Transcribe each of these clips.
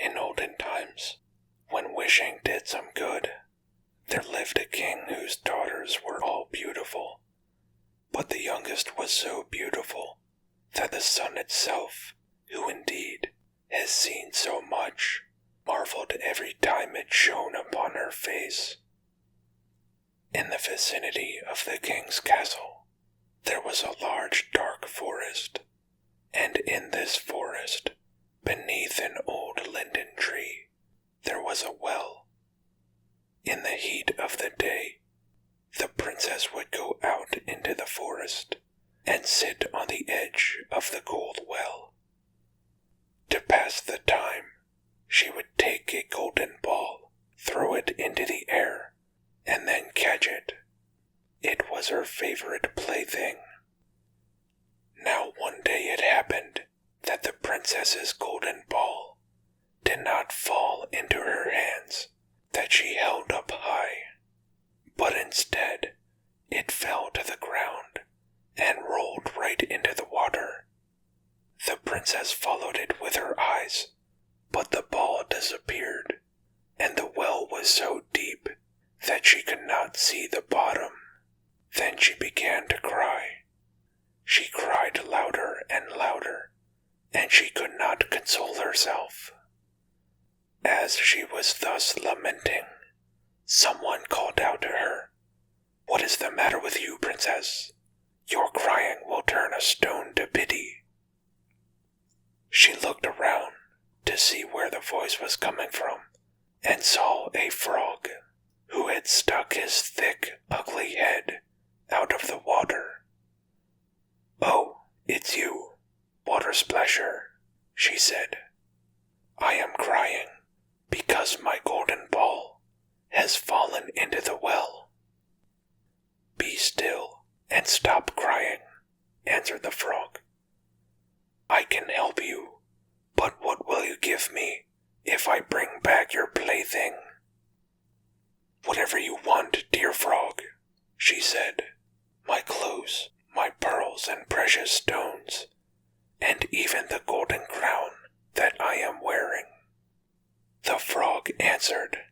In olden times, when wishing did some good, there lived a king whose daughters were all beautiful. But the youngest was so beautiful that the sun itself, who indeed has seen so much, marveled every time it shone upon her face. In the vicinity of the king's castle, there was a large dark forest, and in this forest, beneath an old linden tree, there was a well. In the heat of the day, the princess would go out into the forest and sit on the edge of the cold well. To pass the time, she would take a golden ball, throw it into the air, and then catch it. It was her favorite plaything. Now one day it happened that the princess's golden ball did not fall into her hands that she held up high, but instead it fell to the ground and rolled right into the water. The princess followed it with her eyes, but the ball disappeared, and the well was so deep that she could not see the bottom. Then she began to cry. She cried louder and louder, and she could not console herself. As she was thus lamenting, someone called out to her, "What is the matter with you, princess? Your crying will turn a stone to pity." She looked around to see where the voice was coming from, and saw a frog who had stuck his thick, ugly head out of the water. "Oh, it's you, Water Splasher," she said. "I am crying because my golden ball has fallen into the well." "Be still and stop crying," answered the frog. "I can help you, but what will you give me if I bring back your plaything?" "Whatever you want, dear frog," she said. "My clothes, my pearls and precious stones, and even the golden crown that I am wearing." The frog answered,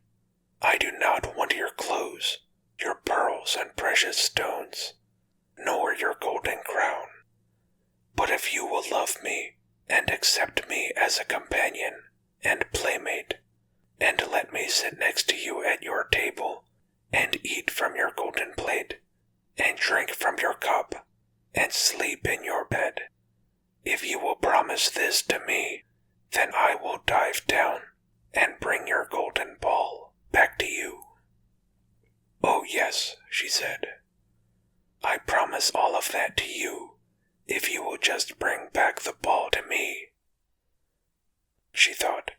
"I do not want your clothes, your pearls and precious stones, nor your golden crown. But if you will love me and accept me as a companion and playmate, and let me sit next to you at your table, and eat from your golden plate, and drink from your cup, and sleep in your bed, if you will promise this to me, then I will dive down and bring your golden ball back to you." "Oh yes," she said. "I promise all of that to you, if you will just bring back the ball to me." She thought,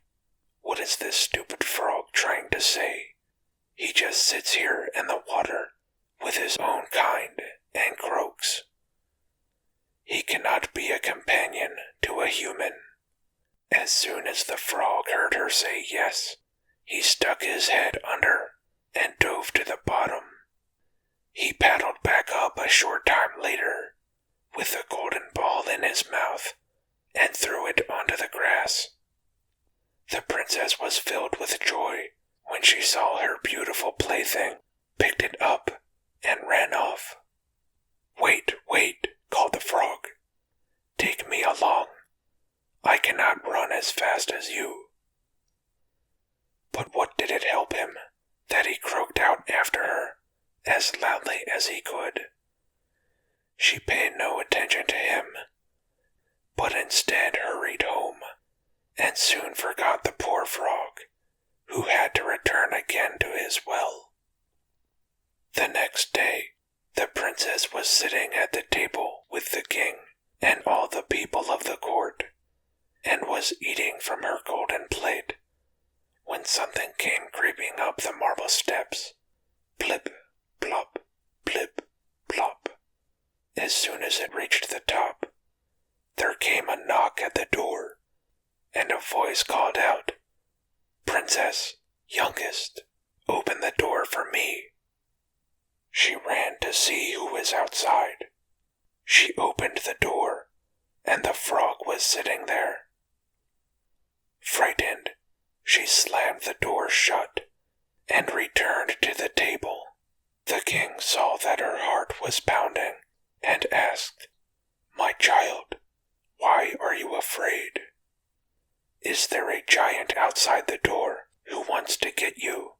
"What is this stupid frog trying to say? He just sits here in the water with his own kind and croaks. He cannot be a companion to a human." As soon as the frog heard her say yes, he stuck his head under and dove to the bottom. He paddled back up a short time later, with the golden ball in his mouth, and threw it onto the grass. The princess was filled with joy when she saw her beautiful plaything, picked it up, and ran off. "Wait, wait," called the frog. "Take me along. I cannot run as fast as you." But what did it help him that he croaked out after her as loudly as he could? She paid no attention to him, but instead hurried home, and soon forgot the poor frog, who had to return again to his well. The next day, the princess was sitting at the table with the king and all the people of the court, and was eating from her golden plate, when something came creeping up the marble steps. Plip, plop, plip, plop. As soon as it reached the top, there came a knock at the door, and a voice called out, "Princess, youngest, open the door for me." She ran to see who was outside. She opened the door, and the frog was sitting there. Frightened, she slammed the door shut and returned to the table. The king saw that her heart was pounding and asked, "My child, why are you afraid? Is there a giant outside the door who wants to get you?"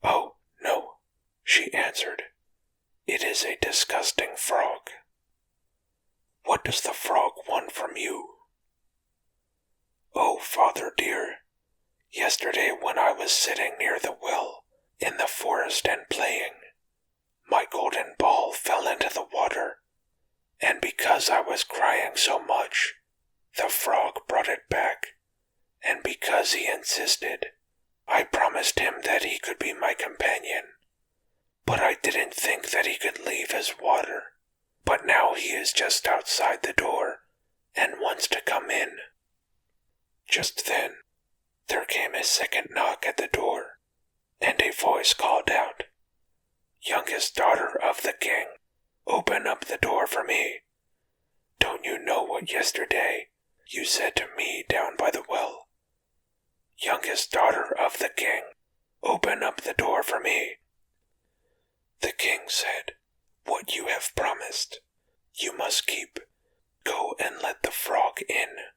"Oh, no," she answered. "It is a disgusting frog." "What does the frog want from you?" "Oh, father dear, yesterday when I was sitting near the well in the forest and playing, my golden ball fell into the water, and because I was crying so much, the frog brought it back, and because he insisted, I promised him that he could be my companion. But I didn't think that he could leave his water, but now he is just outside the door and wants to come in." Just then, there came a second knock at the door, and a voice called out, "Youngest daughter of the king, open up the door for me. Don't you know what yesterday you said to me down by the well? Youngest daughter of the king, open up the door for me." The king said, "What you have promised, you must keep. Go and let the frog in."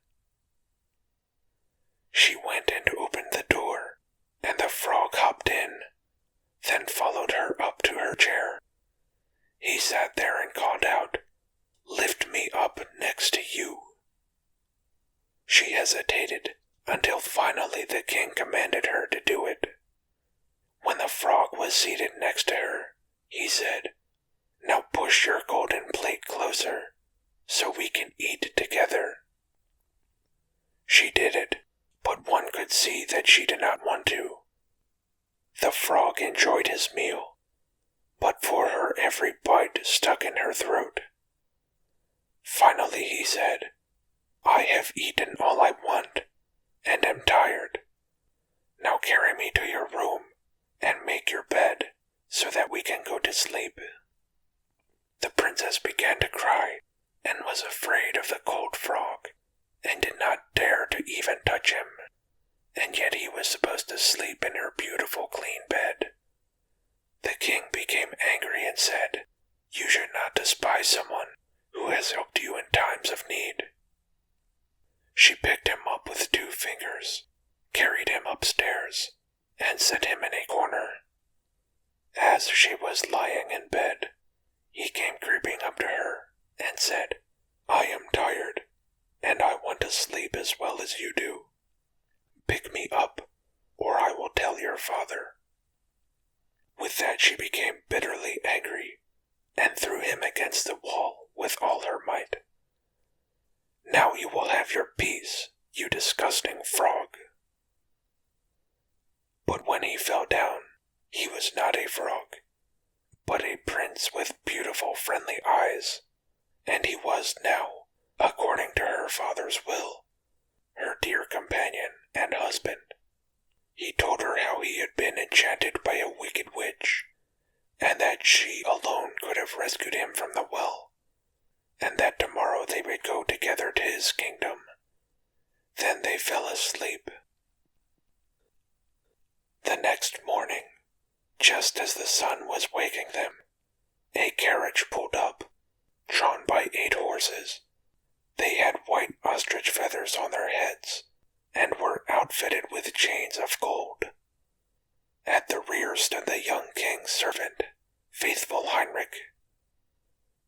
She went and opened the door, and the frog hopped in, then followed her up to her chair. He sat there and called out, "Lift me up next to you." She hesitated until finally the king commanded her to do it. When the frog was seated next to her, he said, "Now push your golden plate closer so we can eat together." She did it, but one could see that she did not want to. The frog enjoyed his meal, but for her every bite stuck in her throat. Finally he said, "I have eaten all I want and am tired. Now carry me to your room and make your bed so that we can go to sleep." The princess began to cry and was afraid of the cold frog and did not dare to even touch him, and yet he was supposed to sleep in her beautiful clean bed. The king became angry and said, "You should not despise someone who has helped you in times of need." She picked him up with 2 fingers, carried him upstairs, and set him in a corner. As she was lying in bed, he came creeping up to her and said, "I am tired, and I want to sleep as well as you do. Pick me up, or I will tell your father." With that she became bitterly angry and threw him against the wall with all her might. "Now you will have your peace, you disgusting frog." But when he fell down, he was not a frog, but a prince with beautiful friendly eyes, and he was now, according to her father's will, her dear companion and husband. He told her how he had been enchanted by a wicked witch, and that she alone could have rescued him from the well, and that tomorrow they would go together to his kingdom. Then they fell asleep. The next morning, just as the sun was waking them, a carriage pulled up, drawn by 8 horses. They had white ostrich feathers on their heads, and were outfitted with chains of gold. At the rear stood the young king's servant, faithful Heinrich.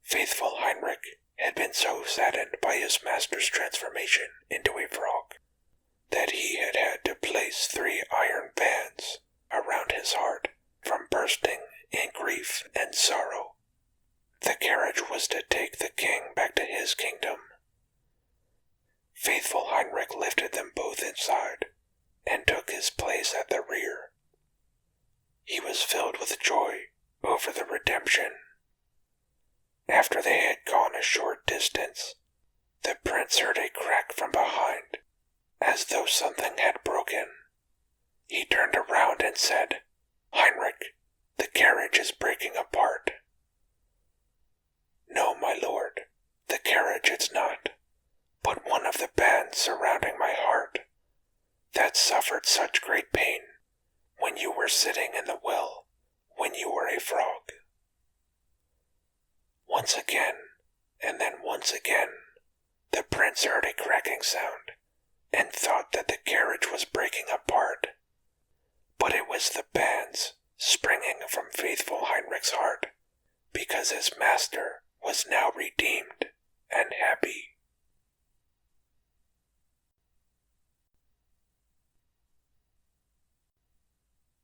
Faithful Heinrich had been so saddened by his master's transformation into a frog that he had had to place 3 iron bands around his heart from bursting in grief and sorrow. The carriage was to take the king back to his kingdom. Faithful Heinrich lifted them both inside and took his place at the rear. He was filled with joy over the redemption. After they had gone a short distance, the prince heard a crack from behind, as though something had broken. He turned around and said, "Heinrich, the carriage is breaking apart." "No, my lord, the carriage is not, but one of the bands surrounding my heart. that suffered such great pain when you were sitting in the well when you were a frog. Once again, and then once again, the prince heard a cracking sound and thought that the carriage was breaking apart. But it was the bands springing from faithful Heinrich's heart, because his master was now redeemed and happy.